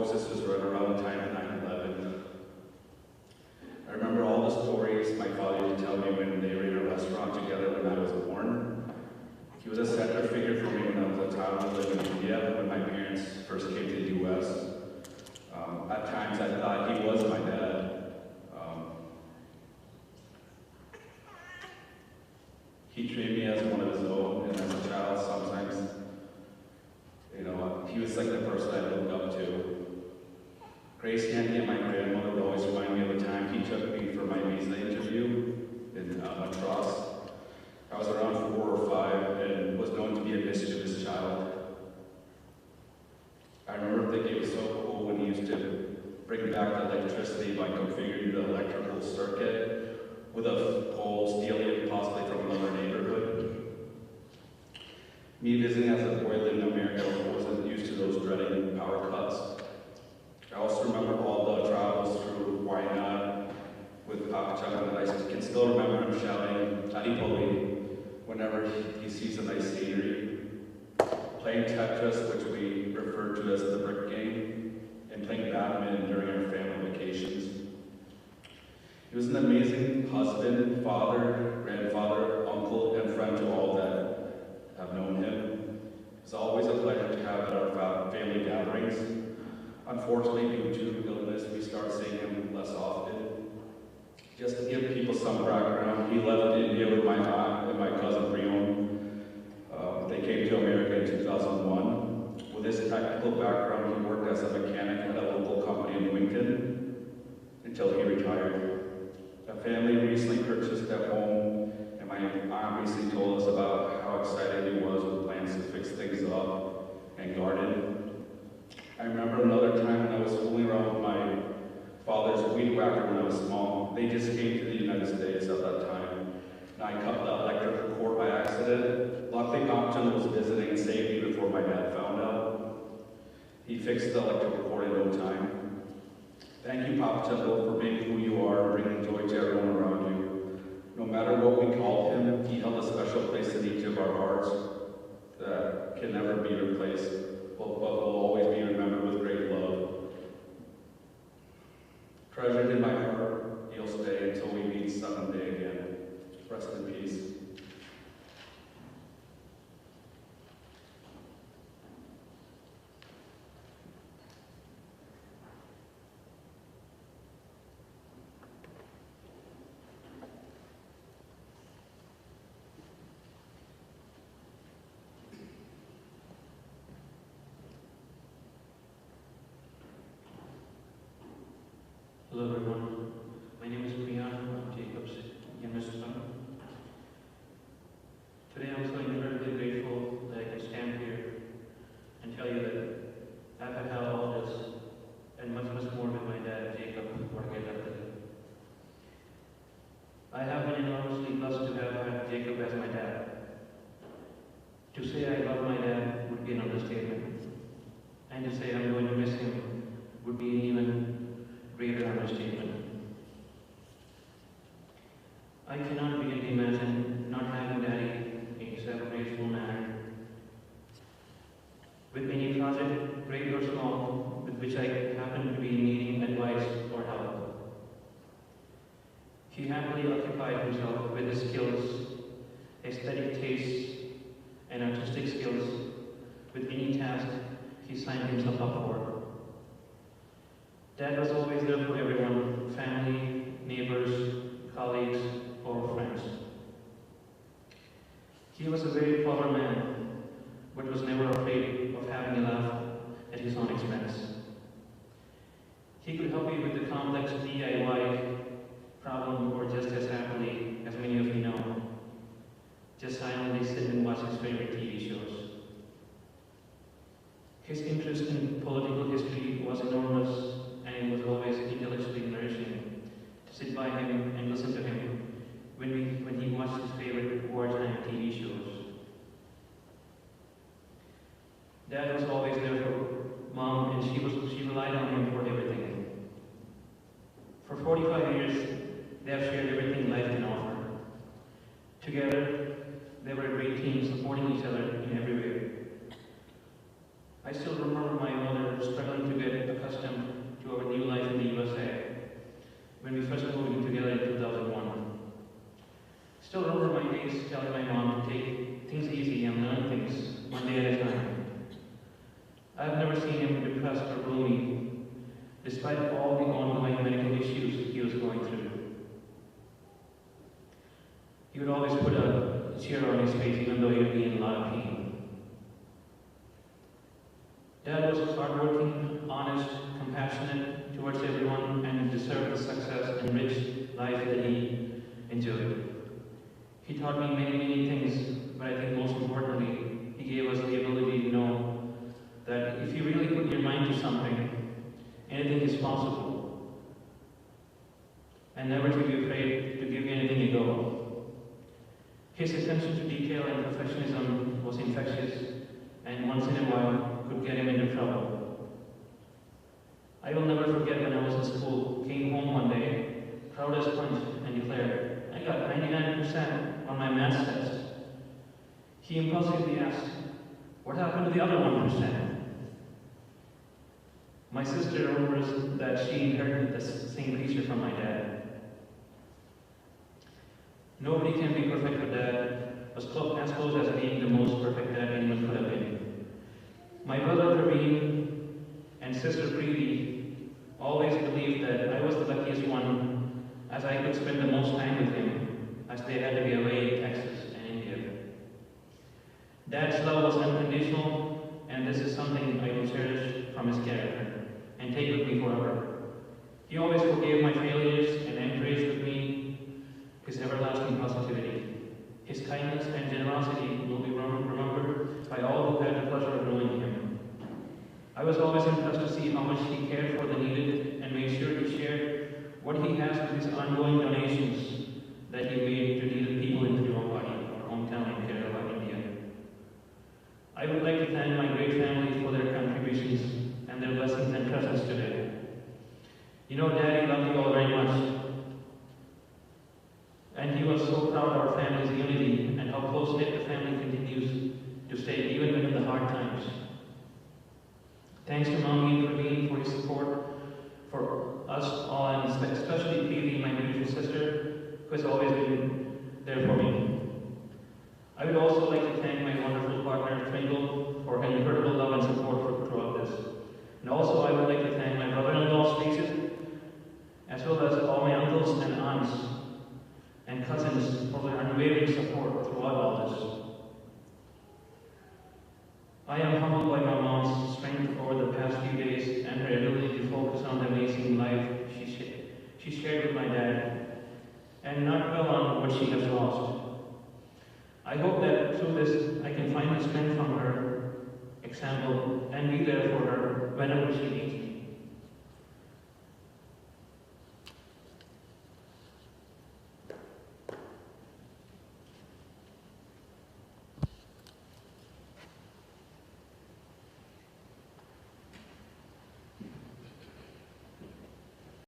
suppose this was right around the time of 9/11. I remember all the stories my father used to tell me when they were in a restaurant together when I was born. He was a center figure for me when I was a child who lived in India when my parents first came to the U.S. At times I thought he was my dad. He treated me as one of his own, and as a child, sometimes, he was like the person I looked up to. Grace Handy and my grandmother would always remind me of the time he took me for my visa interview in Montrose. I was around 4 or 5 and was known to be a mischievous child. I remember thinking it was so cool when he used to bring back the electricity by configuring the electrical circuit with a pole, stealing it possibly from another neighborhood. Me visiting as a boy living in America wasn't used to those dreading power cuts. I also remember all the travels through Wynot with Papa Chuck, and I can still remember him shouting "Adipoli" whenever he sees a nice scenery, playing Tetris, which we refer to as the brick game, and playing badminton during our family vacations. He was an amazing husband, father, grandfather, uncle, and friend to all that have known him. It's always a pleasure to have at our family gatherings. Unfortunately, due to illness, we start seeing him less often. Just to give people some background, he left India with my aunt and my cousin Brion. They came to America in 2001. With his technical background, he worked as a mechanic at a local company in Winton until he retired. The family recently purchased their home, and my aunt recently told us about how excited he was with plans to fix things up and garden. I remember another time when I was fooling around with my father's weed whacker when I was small. They just came to the United States at that time, and I cut the electrical cord by accident. Luckily, Papa was visiting and saved me before my dad found out. He fixed the electrical cord in no time. Thank you, Papa for being who you are and bringing joy to everyone around you. No matter what we called him, he held a special place in each of our hearts that can never be replaced, but will always be remembered with great love. Treasured in my heart, he'll stay until we meet someday again. Rest in peace. Hello everyone, my name is Priyan. I'm Jacob's youngest son. Today I'm so incredibly grateful that I can stand here and tell you that I've had all this and much more with my dad, Jacob, before I get up today. I have been enormously blessed to have had Jacob as my dad. To say I love my dad would be an understatement, and to say I'm going to miss him would be an even greater understatement. I cannot begin to imagine not having Daddy in such a graceful manner. With any project, great or small, with which I happen to be needing advice or help. He happily occupied himself with his skills, aesthetic tastes, and artistic skills with any task he signed himself up for. Dad was always there for everyone, family, neighbors, colleagues, or friends. He was a very clever man, but was never afraid of having a laugh at his own expense. He could help you with the complex DIY problem or just as happily, as many of you know, just silently sit and watch his favorite TV shows. His interest in political history was enormous, and it was always intellectually nourishing to sit by him and listen to him when he watched his favorite wartime TV shows. Dad was always there for Mom, and she relied on him for everything. For 45 years, they have shared everything life can offer. Together, they were a great team, supporting each other in every way. I still remember my mother struggling to get accustomed hardworking, honest, compassionate towards everyone, and deserved the success and rich life that he enjoyed. He taught me many, many things, but I think most importantly, he gave us the ability to know that if you really put your mind to something, anything is possible. And never to be afraid to give anything a go. His attention to detail and perfectionism was infectious, and once in a while could get him into trouble. I will never forget when I was in school, came home one day, proud as punch, and declared, I got 99% on my math test. He impulsively asked, what happened to the other 1%? My sister remembers that she inherited the same feature from my dad. Nobody can be perfect, but Dad was as close as being the most perfect dad anyone could have been. My brother Praveen and sister Preeti always believed that I was the luckiest one, as I could spend the most time with him, as they had to be away in Texas and India. Dad's love was unconditional, and this is something I will cherish from his character and take with me forever. He always forgave my failures and encouraged with me his everlasting positivity. His kindness and generosity will be remembered by all who had the pleasure of knowing him. I was always impressed to see how much he cared for the needed and made sure to share what he has with his ongoing donations that he made to needed people in Tirupati, our hometown in Kerala, India. I would like to thank my great family for their contributions and their blessings and presence today. You know, Daddy loved you all very much. And he was so proud of our family's unity and how close-knit the family continues to stay even in the hard times. Thanks to Mommy and Praveen for his support for us all, and especially Preeti, my beautiful sister, who has always been there for me. I would also like to thank my wonderful partner, Twinkle, for her incredible love and support throughout this. And also I would like to thank my brother-in-law, Spaces, as well as all my uncles and aunts and cousins for their unwavering support throughout all this. I am humbled by my mom's strength over the past few days and her ability to focus on the amazing life she shared with my dad and not dwell on what she has lost. I hope that through this I can find the strength from her example and be there for her whenever she